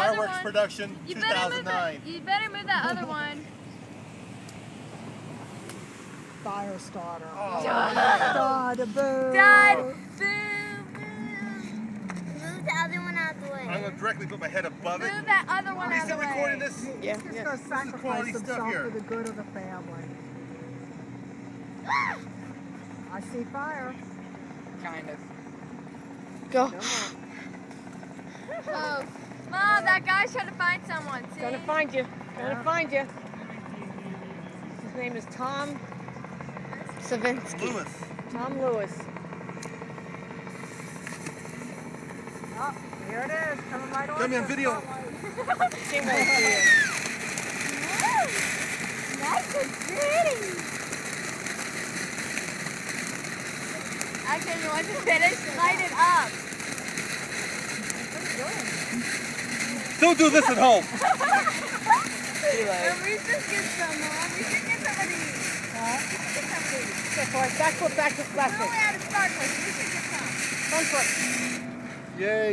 Fireworks one. production, You 2009. you better move that other one. Fire starter. Oh, Dad, boo. Dad, boo, boo. Move the other one out of the way. I'm going to directly put my head above it. Move that other one Are you out of still the way. recording this? He's just going to sacrifice quality stuff himself here. for the good of the family. I see fire. Kind of. Go. Oh, Mom, that guy's trying to find someone. See? Gonna find you. Gonna find you. His name is Tom Savinsky. Lewis. Tom Lewis. Oh, here it is. Coming right on. Got me on video. She won't see it. Nice and pretty. Actually, once it's finished, light it up. Don't do this at home. And we should get some, Mom. We should get some of these. Get some of these. Step forward. Back foot, back foot, back We're foot. only out of sparklers. We should get some. Front foot. Yay.